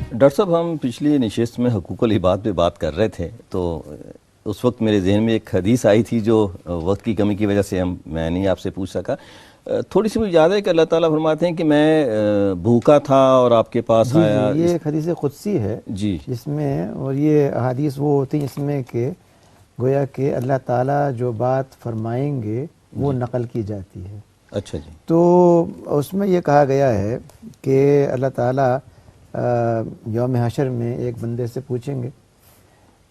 Doctor صاحب ہم پچھلی نشست میں حقوق العباد پہ بات کر رہے تھے، تو اس وقت میرے ذہن میں ایک حدیث آئی تھی جو وقت کی کمی کی وجہ سے میں نہیں آپ سے پوچھ سکا. تھوڑی سی مجھے یاد ہے کہ اللہ تعالیٰ فرماتے ہیں کہ میں بھوکا تھا اور آپ کے پاس آیا. یہ ایک حدیث قدسی ہے جی، جس میں، اور یہ احادیث وہ ہوتی ہیں اس میں کہ گویا کہ اللہ تعالیٰ جو بات فرمائیں گے وہ نقل کی جاتی ہے. اچھا جی. تو اس میں یہ کہا گیا ہے کہ اللہ تعالیٰ یوم حشر میں ایک بندے سے پوچھیں گے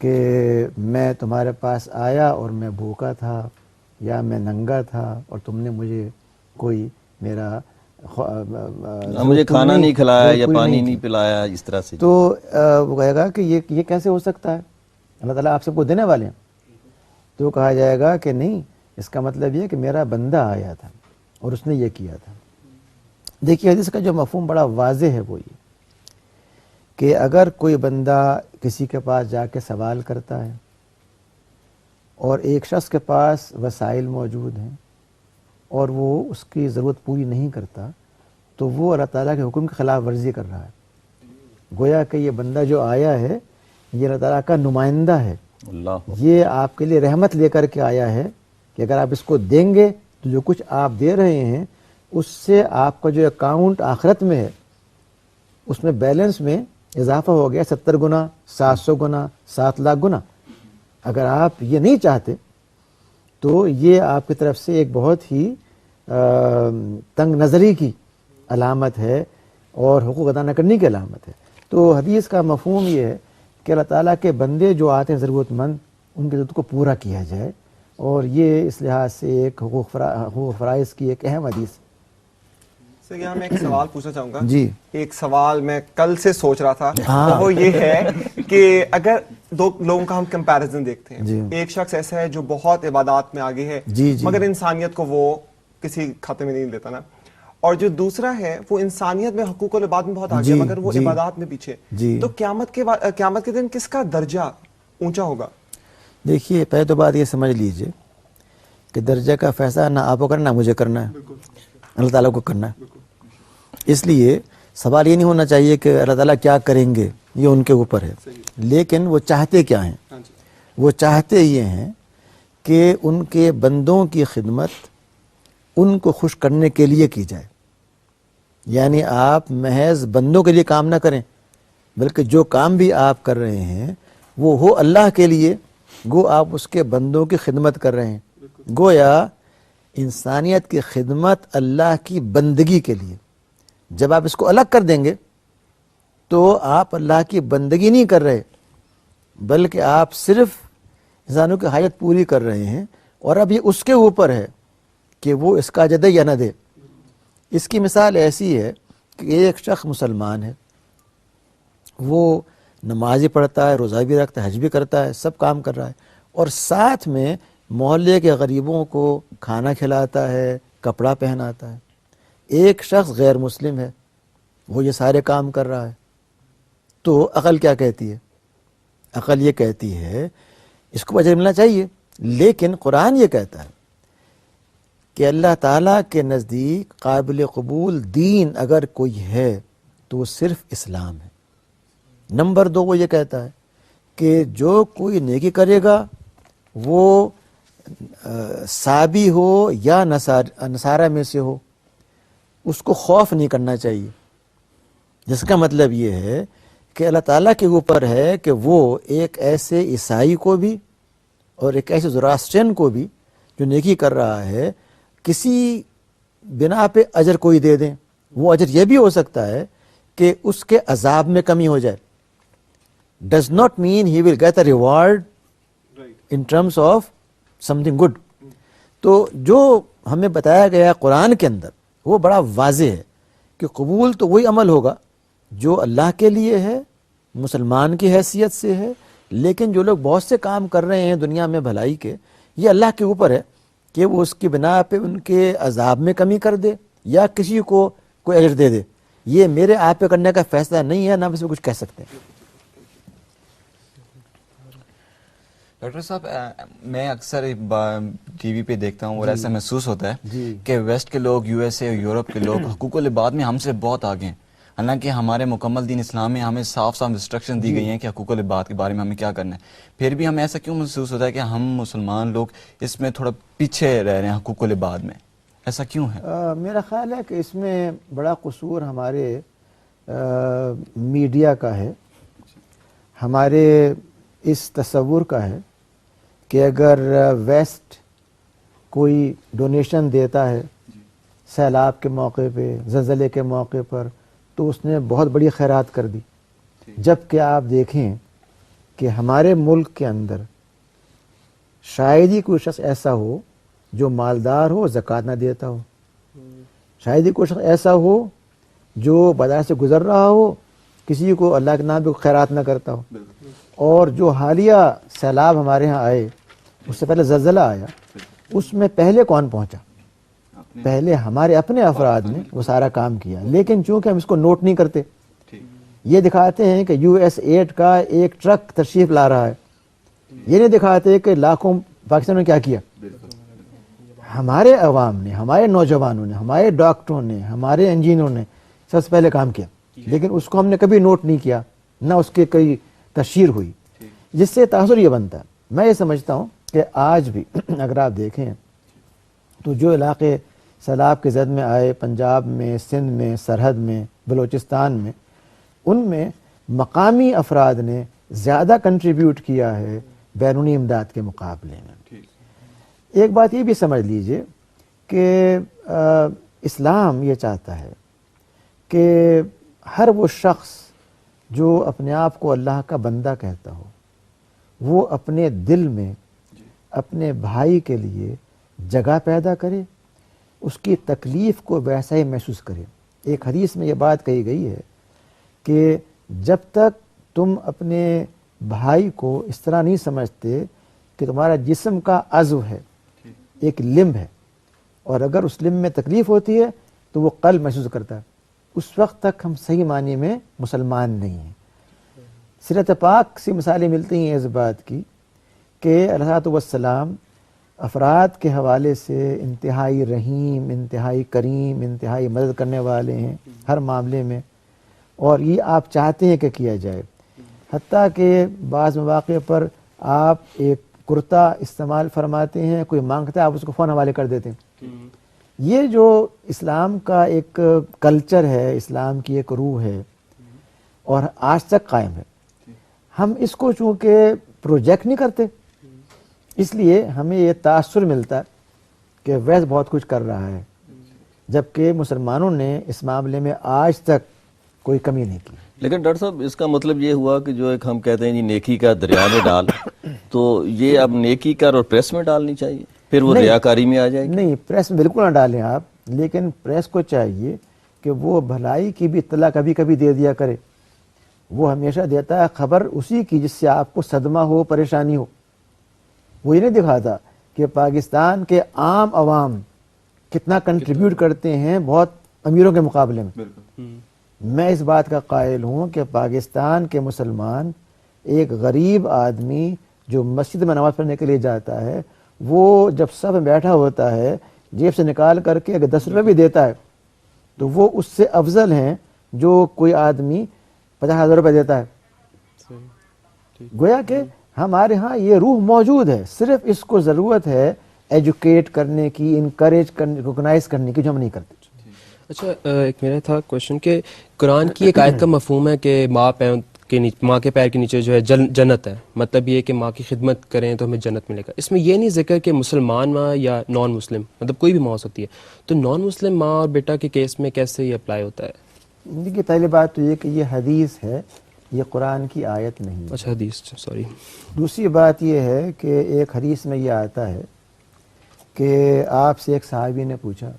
کہ میں تمہارے پاس آیا اور میں بھوکا تھا یا میں ننگا تھا اور تم نے مجھے کوئی میرا مجھے کھانا نہیں کھلایا یا پانی نہیں پلایا، اس طرح سے. تو وہ کہے گا کہ یہ کیسے ہو سکتا ہے، اللہ تعالیٰ آپ سب کو دینے والے ہیں. تو کہا جائے گا کہ نہیں، اس کا مطلب یہ کہ میرا بندہ آیا تھا اور اس نے یہ کیا تھا. دیکھیے حدیث کا جو مفہوم بڑا واضح ہے وہ یہ کہ اگر کوئی بندہ کسی کے پاس جا کے سوال کرتا ہے اور ایک شخص کے پاس وسائل موجود ہیں اور وہ اس کی ضرورت پوری نہیں کرتا تو وہ اللہ تعالیٰ کے حکم کی خلاف ورزی کر رہا ہے. گویا کہ یہ بندہ جو آیا ہے یہ اللہ تعالیٰ کا نمائندہ ہے، یہ آپ کے لیے رحمت لے کر کے آیا ہے کہ اگر آپ اس کو دیں گے تو جو کچھ آپ دے رہے ہیں اس سے آپ کا جو اکاؤنٹ آخرت میں ہے اس میں بیلنس میں اضافہ ہو گیا 70 گنا، 700 گنا، 7 لاکھ گنا. اگر آپ یہ نہیں چاہتے تو یہ آپ کی طرف سے ایک بہت ہی تنگ نظری کی علامت ہے اور حقوق ادا نہ کرنے کی علامت ہے. تو حدیث کا مفہوم یہ ہے کہ اللہ تعالیٰ کے بندے جو آتے ہیں ضرورت مند ان کی ضرورت کو پورا کیا جائے، اور یہ اس لحاظ سے ایک حقوق فرائض کی ایک اہم حدیث ہے. سر یہاں میں ایک سوال پوچھنا چاہوں گا. جی، ایک سوال میں کل سے سوچ رہا تھا، وہ یہ ہے کہ اگر دو لوگوں کا ہم کمپیریزن دیکھتے ہیں، ایک شخص ایسا ہے جو بہت عبادات میں آگے ہے مگر انسانیت کو وہ کسی کھاتے میں نہیں لیتا نا، اور جو دوسرا ہے وہ انسانیت میں حقوق العباد میں بہت آگے مگر وہ عبادات میں پیچھے. تو قیامت کے دن کس کا درجہ اونچا ہوگا؟ دیکھیے پہلے تو بات یہ سمجھ لیجئے کہ درجہ کا فیصلہ نہ آپ کو کرنا، مجھے کرنا ہے، اللہ تعالیٰ کو کرنا ہے. اس لیے سوال یہ نہیں ہونا چاہیے کہ اللہ تعالیٰ کیا کریں گے، یہ ان کے اوپر ہے، لیکن وہ چاہتے کیا ہیں. وہ چاہتے یہ ہیں کہ ان کے بندوں کی خدمت ان کو خوش کرنے کے لیے کی جائے. یعنی آپ محض بندوں کے لیے کام نہ کریں بلکہ جو کام بھی آپ کر رہے ہیں وہ ہو اللہ کے لیے، گو آپ اس کے بندوں کی خدمت کر رہے ہیں. گویا انسانیت کی خدمت اللہ کی بندگی کے لیے. جب آپ اس کو الگ کر دیں گے تو آپ اللہ کی بندگی نہیں کر رہے بلکہ آپ صرف انسانوں کی حاجت پوری کر رہے ہیں، اور اب یہ اس کے اوپر ہے کہ وہ اس کا اجر دے یا نہ دے. اس کی مثال ایسی ہے کہ ایک شخص مسلمان ہے، وہ نمازی پڑھتا ہے، روزہ بھی رکھتا ہے، حج بھی کرتا ہے، سب کام کر رہا ہے، اور ساتھ میں محلے کے غریبوں کو کھانا کھلاتا ہے، کپڑا پہناتا ہے. ایک شخص غیر مسلم ہے، وہ یہ سارے کام کر رہا ہے. تو عقل کیا کہتی ہے؟ عقل یہ کہتی ہے اس کو اجر ملنا چاہیے، لیکن قرآن یہ کہتا ہے کہ اللہ تعالیٰ کے نزدیک قابل قبول دین اگر کوئی ہے تو وہ صرف اسلام ہے. نمبر 2 وہ یہ کہتا ہے کہ جو کوئی نیکی کرے گا وہ صابی ہو یا نصارہ میں سے ہو، اس کو خوف نہیں کرنا چاہیے. جس کا مطلب یہ ہے کہ اللہ تعالیٰ کے اوپر ہے کہ وہ ایک ایسے عیسائی کو بھی اور ایک ایسے زوراسترین کو بھی جو نیکی کر رہا ہے کسی بنا پہ اجر کوئی دے دیں. وہ اجر یہ بھی ہو سکتا ہے کہ اس کے عذاب میں کمی ہو جائے. does not mean he will get a reward in terms of something good. تو جو ہمیں بتایا گیا قرآن کے اندر وہ بڑا واضح ہے کہ قبول تو وہی عمل ہوگا جو اللہ کے لیے ہے، مسلمان کی حیثیت سے ہے، لیکن جو لوگ بہت سے کام کر رہے ہیں دنیا میں بھلائی کے، یہ اللہ کے اوپر ہے کہ وہ اس کی بنا پہ ان کے عذاب میں کمی کر دے یا کسی کو کوئی اجر دے دے. یہ میرے آپ پہ کرنے کا فیصلہ نہیں ہے، نہ اس میں کچھ کہہ سکتے ہیں. ڈاکٹر صاحب میں اکثر ٹی وی پہ دیکھتا ہوں اور ایسا محسوس ہوتا ہے کہ ویسٹ کے لوگ، یو ایس اے اور یورپ کے لوگ حقوق العباد میں ہم سے بہت آگے ہیں. حالانکہ ہمارے مکمل دین اسلام میں ہمیں صاف صاف انسٹرکشن دی گئی ہیں کہ حقوق العباد کے بارے میں ہمیں کیا کرنا ہے. پھر بھی ہمیں ایسا کیوں محسوس ہوتا ہے کہ ہم مسلمان لوگ اس میں تھوڑا پیچھے رہ رہے ہیں حقوق العباد میں؟ ایسا کیوں ہے؟ میرا خیال ہے کہ اس میں بڑا قصور ہمارے میڈیا کا ہے، ہمارے اس تصور کا ہے کہ اگر ویسٹ کوئی ڈونیشن دیتا ہے سیلاب کے موقع پہ، زلزلے کے موقع پر، تو اس نے بہت بڑی خیرات کر دی. جبکہ آپ دیکھیں کہ ہمارے ملک کے اندر شاید ہی کوئی شخص ایسا ہو جو مالدار ہو زکوٰۃ نہ دیتا ہو، شاید ہی کوئی شخص ایسا ہو جو بازار سے گزر رہا ہو کسی کو اللہ کے نام پہ خیرات نہ کرتا ہو. اور جو حالیہ سیلاب ہمارے ہاں آئے، اس سے پہلے زلزلہ آیا، اس میں پہلے کون پہنچا؟ پہلے ہمارے اپنے افراد نے وہ سارا کام کیا. لیکن چونکہ ہم اس کو نوٹ نہیں کرتے، یہ دکھاتے ہیں کہ یو ایس ایڈ کا ایک ٹرک تشریف لا رہا ہے، یہ نہیں دکھاتے کہ لاکھوں پاکستان نے کیا کیا. ہمارے عوام نے، ہمارے نوجوانوں نے، ہمارے ڈاکٹروں نے، ہمارے انجینئروں نے سب سے پہلے کام کیا، لیکن اس کو ہم نے کبھی نوٹ نہیں کیا، نہ اس کی کوئی تشہیر ہوئی، جس سے تاثر یہ بنتا ہے. میں یہ سمجھتا ہوں کہ آج بھی اگر آپ دیکھیں تو جو علاقے سیلاب کے زد میں آئے، پنجاب میں، سندھ میں، سرحد میں، بلوچستان میں، ان میں مقامی افراد نے زیادہ کنٹریبیوٹ کیا ہے بیرونی امداد کے مقابلے میں. ایک بات یہ بھی سمجھ لیجئے کہ اسلام یہ چاہتا ہے کہ ہر وہ شخص جو اپنے آپ کو اللہ کا بندہ کہتا ہو، وہ اپنے دل میں اپنے بھائی کے لیے جگہ پیدا کرے، اس کی تکلیف کو ویسا ہی محسوس کرے. ایک حدیث میں یہ بات کہی گئی ہے کہ جب تک تم اپنے بھائی کو اس طرح نہیں سمجھتے کہ تمہارا جسم کا عضو ہے، ایک لمب ہے، اور اگر اس لمب میں تکلیف ہوتی ہے تو وہ قلب محسوس کرتا ہے، اس وقت تک ہم صحیح معنی میں مسلمان نہیں ہیں. سیرت پاک سے مثالیں ملتی ہیں اس بات کی کہ علیہ السلام افراد کے حوالے سے انتہائی رحیم، انتہائی کریم، انتہائی مدد کرنے والے ہیں ہر معاملے میں، اور یہ آپ چاہتے ہیں کہ کیا جائے. حتیٰ کہ بعض مواقع پر آپ ایک کرتا استعمال فرماتے ہیں، کوئی مانگتا ہے آپ اس کو فوراً حوالے کر دیتے ہیں. یہ جو اسلام کا ایک کلچر ہے، اسلام کی ایک روح ہے اور آج تک قائم ہے، ہم اس کو چونکہ پروجیکٹ نہیں کرتے، اس لیے ہمیں یہ تاثر ملتا ہے کہ ویس بہت کچھ کر رہا ہے، جبکہ مسلمانوں نے اس معاملے میں آج تک کوئی کمی نہیں کی. لیکن ڈاکٹر صاحب اس کا مطلب یہ ہوا کہ جو ایک ہم کہتے ہیں جی نیکی کا دریا میں ڈال، تو یہ اب نیکی کر اور پریس میں ڈالنی چاہیے، پھر وہ ریاکاری میں آ جائے گی؟ نہیں، پریس میں بالکل نہ ڈالیں آپ، لیکن پریس کو چاہیے کہ وہ بھلائی کی بھی اطلاع کبھی کبھی دے دیا کرے. وہ ہمیشہ دیتا ہے خبر اسی کی جس سے آپ کو صدمہ ہو، پریشانی ہو. وہ یہ نہیں دکھاتا کہ پاکستان کے عام عوام کتنا کنٹریبیوٹ کرتے ہیں بہت امیروں کے مقابلے میں. میں اس بات کا قائل ہوں کہ پاکستان کے مسلمان، ایک غریب آدمی جو مسجد میں نماز پڑھنے کے لیے جاتا ہے، وہ جب صف میں بیٹھا ہوتا ہے جیب سے نکال کر کے اگر 10 روپے بھی دیتا ہے تو وہ اس سے افضل ہیں جو کوئی آدمی 50,000 روپے دیتا ہے. گویا کہ ہمارے ہاں یہ روح موجود ہے، صرف اس کو ضرورت ہے ایجوکیٹ کرنے کی، انکریج کرنے، ریکگنائز کرنے کی، جو ہم نہیں کرتے. اچھا، ایک میرا تھا کوشچن کہ قرآن کی ایک آیت کا مفہوم ہے کہ ماں کے پیر کے نیچے جو ہے جنت ہے، مطلب یہ کہ ماں کی خدمت کریں تو ہمیں جنت ملے گا. اس میں یہ نہیں ذکر کہ مسلمان ماں یا نان مسلم، مطلب کوئی بھی ماں ہو سکتی ہے، تو نان مسلم ماں اور بیٹا کے کیس میں کیسے یہ اپلائی ہوتا ہے؟ دیکھیے، پہلی بات تو یہ کہ یہ حدیث ہے، یہ قرآن کی آیت نہیں. اچھا، حدیث، سوری. دوسری بات یہ ہے کہ ایک حدیث میں یہ آتا ہے کہ آپ سے ایک صحابی نے پوچھا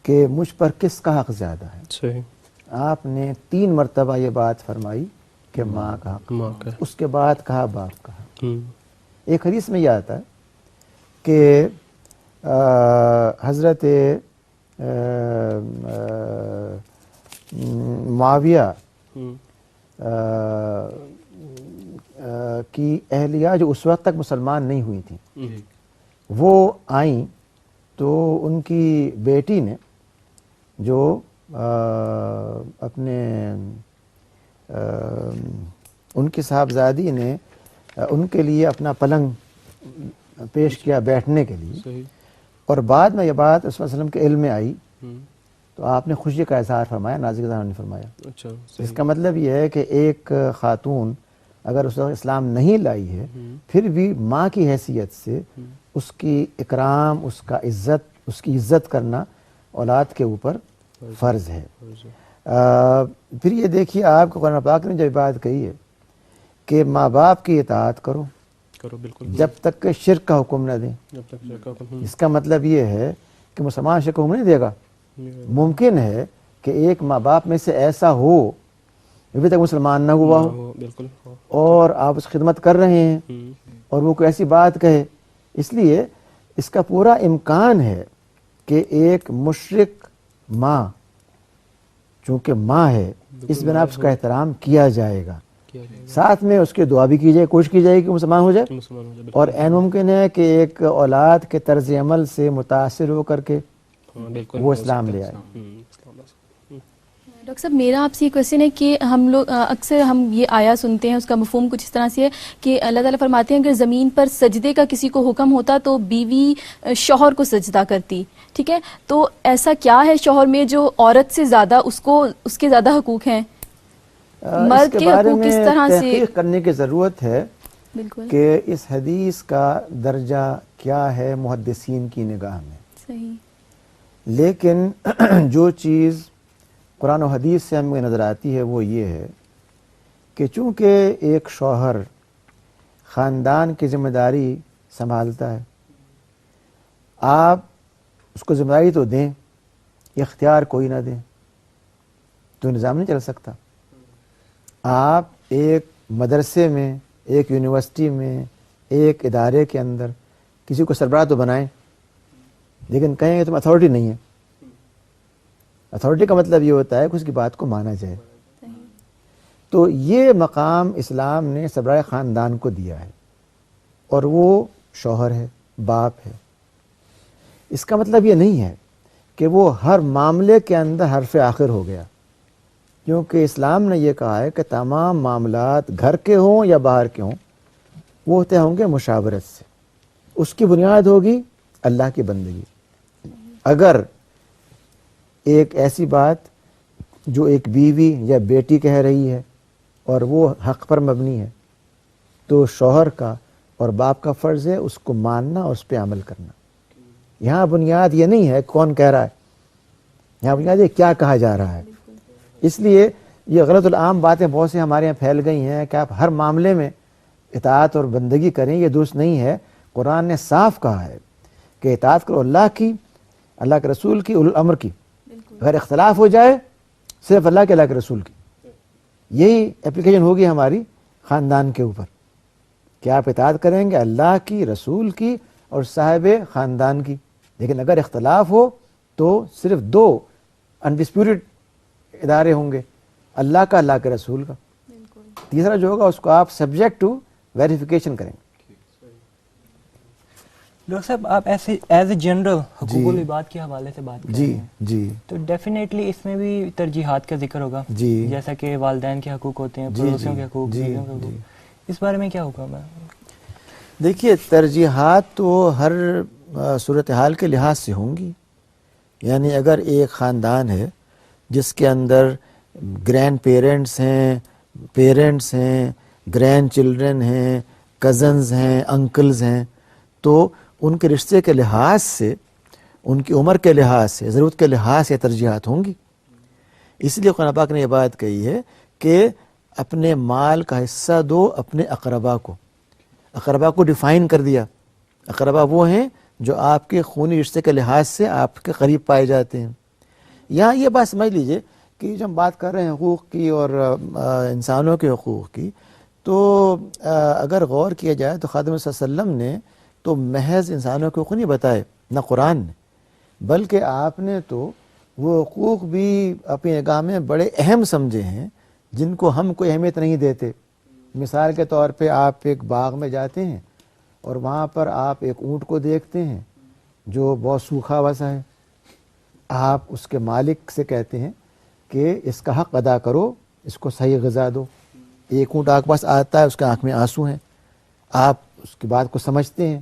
کہ مجھ پر کس کا حق زیادہ ہے؟ صحیح. آپ نے 3 مرتبہ یہ بات فرمائی کہ ماں کا حق، اس کے بعد کہا باپ کا حق. ایک حدیث میں یہ آتا ہے کہ حضرت معاویہ کی اہلیہ جو اس وقت تک مسلمان نہیں ہوئی تھی، وہ آئیں تو ان کی بیٹی نے جو اپنے ان کی صاحبزادی نے ان کے لیے اپنا پلنگ پیش کیا بیٹھنے کے لیے، اور بعد میں یہ بات رسول اللہ علیہ وسلم کے علم میں آئی تو آپ نے خوشی کا اظہار فرمایا، نازک نے فرمایا۔ اچھا، اس کا مطلب یہ ہے کہ ایک خاتون اگر اس وقت اسلام نہیں لائی ہے پھر بھی ماں کی حیثیت سے اس کی اکرام، اس کا عزت، اس کی عزت کرنا اولاد کے اوپر فرض ہے۔ پھر یہ دیکھیے آپ کو قرآن پاک نے جو بات کہی ہے کہ ماں باپ کی اطاعت کرو بالکل، جب تک کہ شرک کا حکم نہ دیں۔ جب تک شرک کا حکم، اس کا مطلب یہ ہے کہ مسلمان شرک کا حکم نہیں دے گا۔ ممکن ہے کہ ایک ماں باپ میں سے ایسا ہو ابھی تک مسلمان نہ ہوا ہو بالکل، اور آپ اس خدمت کر رہے ہیں اور وہ کوئی ایسی بات کہے، اس لیے اس کا پورا امکان ہے کہ ایک مشرک ماں چونکہ ماں ہے اس بنا اس کا احترام کیا جائے گا، ساتھ میں اس کی دعا بھی کی جائے، کوشش کی جائے کہ مسلمان ہو جائے، اور عین ممکن ہے کہ ایک اولاد کے طرز عمل سے متاثر ہو کر کے وہ اسلام لے آئے۔ ڈاکٹر صاحب میرا آپ سے یہ کویشچن ہے کہ ہم لوگ اکثر ہم یہ آیا سنتے ہیں، اس کا مفہوم کچھ اس طرح سے ہے کہ اللہ تعالیٰ فرماتے ہیں اگر زمین پر سجدے کا کسی کو حکم ہوتا تو بیوی شوہر کو سجدہ کرتی، ٹھیک ہے، تو ایسا کیا ہے شوہر میں جو عورت سے زیادہ اس کے زیادہ حقوق ہیں؟ مرد کے حقوق کس طرح سے تحقیق کرنے کی ضرورت ہے بالکل کہ اس حدیث کا درجہ کیا ہے محدثین کی نگاہ میں، صحیح، لیکن جو چیز قرآن و حدیث سے ہمیں نظر آتی ہے وہ یہ ہے کہ چونکہ ایک شوہر خاندان کی ذمہ داری سنبھالتا ہے، آپ اس کو ذمہ داری تو دیں، اختیار کوئی نہ دیں تو نظام نہیں چل سکتا۔ آپ ایک مدرسے میں، ایک یونیورسٹی میں، ایک ادارے کے اندر کسی کو سربراہ تو بنائیں، لیکن کہیں کہ تم اتھارٹی نہیں ہے۔ اتھارٹی کا مطلب یہ ہوتا ہے کہ اس کی بات کو مانا جائے، تو یہ مقام اسلام نے سربراہ خاندان کو دیا ہے اور وہ شوہر ہے، باپ ہے۔ اس کا مطلب یہ نہیں ہے کہ وہ ہر معاملے کے اندر حرف آخر ہو گیا، کیونکہ اسلام نے یہ کہا ہے کہ تمام معاملات گھر کے ہوں یا باہر کے ہوں وہ طے ہوں گے مشاورت سے، اس کی بنیاد ہوگی اللہ کی بندگی۔ اگر ایک ایسی بات جو ایک بیوی یا بیٹی کہہ رہی ہے اور وہ حق پر مبنی ہے تو شوہر کا اور باپ کا فرض ہے اس کو ماننا اور اس پہ عمل کرنا۔ یہاں بنیاد یہ نہیں ہے کون کہہ رہا ہے، یہاں بنیاد یہ کیا کہا جا رہا ہے۔ اس لیے یہ غلط العام باتیں بہت سی ہمارے یہاں پھیل گئی ہیں کہ آپ ہر معاملے میں اطاعت اور بندگی کریں، یہ درست نہیں ہے۔ قرآن نے صاف کہا ہے کہ اطاعت کرو اللہ کی، اللہ کے رسول کی، اولو الامر کی۔ اگر اختلاف ہو جائے صرف اللہ کے، اللہ کے رسول کی، یہی اپلیکیشن ہوگی ہماری خاندان کے اوپر کہ آپ اطاعت کریں گے اللہ کی، رسول کی اور صاحب خاندان کی۔ لیکن اگر اختلاف ہو تو صرف دو انڈسپیوٹڈ ادارے ہوں گے، اللہ کا، اللہ کے رسول کا۔ تیسرا جو ہوگا اس کو آپ سبجیکٹ ٹو ویریفیکیشن کریں گے۔ ڈاکٹر صاحب آپ ایسے ایز اے جنرل حقوق العباد کے حوالے سے بات کر رہے ہیں، جی تو ڈیفینیٹلی اس میں بھی ترجیحات کا ذکر ہوگا، جیسا کہ والدین کے حقوق ہوتے ہیں، پڑوسیوں کے حقوق، بیویوں کے حقوق، اس بارے میں کیا ہوگا؟ دیکھیے ترجیحات تو ہر صورتحال کے لحاظ سے ہوں گی، یعنی اگر ایک خاندان ہے جس کے اندر گرینڈ پیرنٹس ہیں، پیرنٹس ہیں، گرینڈ چلڈرن ہیں، کزنز ہیں، انکلز ہیں، تو ان کے رشتے کے لحاظ سے، ان کی عمر کے لحاظ سے، ضرورت کے لحاظ سے ترجیحات ہوں گی۔ اس لیے قرآن پاک نے یہ بات کہی ہے کہ اپنے مال کا حصہ دو اپنے اقربا کو۔ اقربا کو ڈیفائن کر دیا، اقربا وہ ہیں جو آپ کے خونی رشتے کے لحاظ سے آپ کے قریب پائے جاتے ہیں۔ یہاں یہ بات سمجھ لیجئے کہ جب ہم بات کر رہے ہیں حقوق کی اور انسانوں کے حقوق کی، تو اگر غور کیا جائے تو خادم صلی اللہ علیہ وسلم نے تو محض انسانوں کے حقوق نہیں بتائے، نہ قرآن نے، بلکہ آپ نے تو وہ حقوق بھی اپنی نگاہ میں بڑے اہم سمجھے ہیں جن کو ہم کوئی اہمیت نہیں دیتے۔ مثال کے طور پہ آپ ایک باغ میں جاتے ہیں اور وہاں پر آپ ایک اونٹ کو دیکھتے ہیں جو بہت سوکھا ہوا سا ہے، آپ اس کے مالک سے کہتے ہیں کہ اس کا حق ادا کرو، اس کو صحیح غذا دو. ایک اونٹ آپ کے پاس آتا ہے، اس کے آنکھ میں آنسو ہیں، آپ اس کی بات کو سمجھتے ہیں.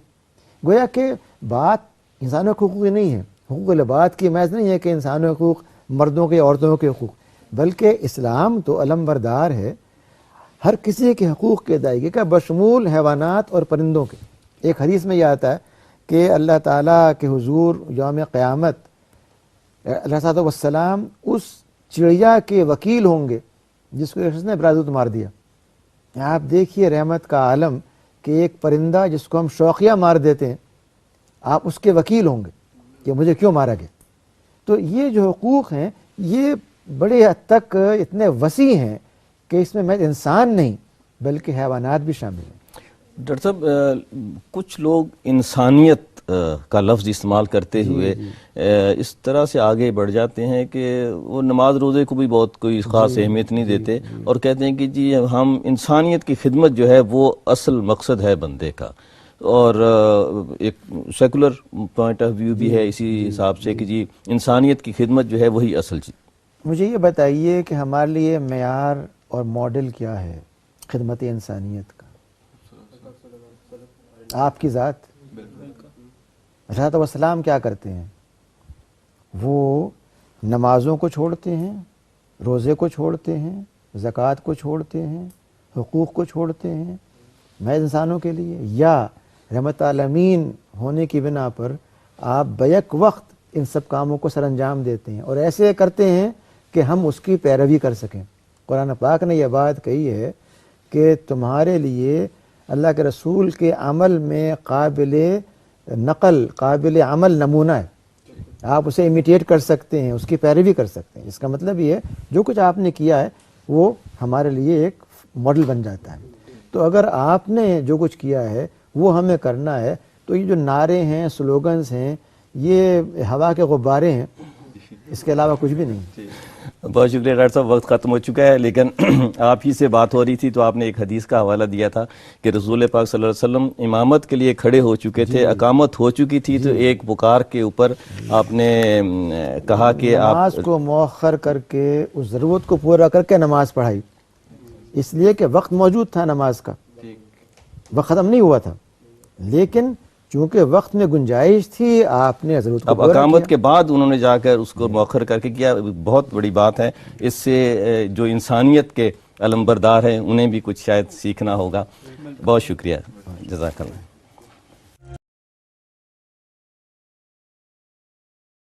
گویا کہ بات انسانوں کے حقوق نہیں ہے، حقوق العباد کی محض نہیں ہے کہ انسانوں کے حقوق مردوں کے عورتوں کے حقوق، بلکہ اسلام تو علم بردار ہے ہر کسی کے حقوق کے ادائیگی کا بشمول حیوانات اور پرندوں کے. ایک حدیث میں یہ آتا ہے کہ اللہ تعالیٰ کے حضور یوم قیامت علیہ الصلوۃ والسلام اس چڑیا کے وکیل ہوں گے جس کو اس نے برادت مار دیا. آپ دیکھیے رحمت کا عالم کہ ایک پرندہ جس کو ہم شوقیہ مار دیتے ہیں، آپ اس کے وکیل ہوں گے کہ مجھے کیوں مارا گیا. تو یہ جو حقوق ہیں یہ بڑے حد تک اتنے وسیع ہیں کہ اس میں انسان نہیں بلکہ حیوانات بھی شامل ہیں. ڈاکٹر صاحب کچھ لوگ انسانیت کا لفظ استعمال کرتے ہوئے اس طرح سے آگے بڑھ جاتے ہیں کہ وہ نماز روزے کو بھی بہت کوئی خاص اہمیت نہیں دیتے اور کہتے ہیں کہ جی ہم انسانیت کی خدمت جو ہے وہ اصل مقصد ہے بندے کا. اور ایک سیکولر پوائنٹ آف ویو بھی ہے اسی حساب سے کہ جی انسانیت کی خدمت جو ہے وہی اصل چیز. مجھے یہ بتائیے کہ ہمارے لیے معیار اور ماڈل کیا ہے خدمت انسانیت کا؟ آپ کی ذات حضرت والسلام کیا کرتے ہیں؟ وہ نمازوں کو چھوڑتے ہیں، روزے کو چھوڑتے ہیں، زکوٰۃ کو چھوڑتے ہیں، حقوق کو چھوڑتے ہیں محض انسانوں کے لیے، یا رحمت عالمین ہونے کی بنا پر آپ بیک وقت ان سب کاموں کو سر انجام دیتے ہیں اور ایسے کرتے ہیں کہ ہم اس کی پیروی کر سکیں. قرآن پاک نے یہ بات کہی ہے کہ تمہارے لیے اللہ کے رسول کے عمل میں قابل نقل قابل عمل نمونہ ہے، آپ اسے امیٹیٹ کر سکتے ہیں، اس کی پیروی کر سکتے ہیں. اس کا مطلب یہ ہے جو کچھ آپ نے کیا ہے وہ ہمارے لیے ایک ماڈل بن جاتا ہے. تو اگر آپ نے جو کچھ کیا ہے وہ ہمیں کرنا ہے تو یہ جو نعرے ہیں، سلوگنز ہیں، یہ ہوا کے غبارے ہیں، اس کے علاوہ کچھ بھی نہیں. بہت شکریہ ڈاکٹر صاحب، وقت ختم ہو چکا ہے، لیکن آپ ہی سے بات ہو رہی تھی تو آپ نے ایک حدیث کا حوالہ دیا تھا کہ رسول پاک صلی اللہ علیہ وسلم امامت کے لیے کھڑے ہو چکے تھے، اقامت ہو چکی تھی، تو ایک پکار کے اوپر آپ نے کہا کہ نماز کو مؤخر کر کے اس ضرورت کو پورا کر کے نماز پڑھائی، اس لیے کہ وقت موجود تھا، نماز کا وقت ختم نہیں ہوا تھا، لیکن چونکہ وقت میں گنجائش تھی آپ نے ضرورت کو اب اقامت کے بعد انہوں نے جا کر اس کو مؤخر کر کے کیا، بہت بڑی بات ہے. اس سے جو انسانیت کے علمبردار ہیں انہیں بھی کچھ شاید سیکھنا ہوگا. بہت شکریہ، جزاک اللہ.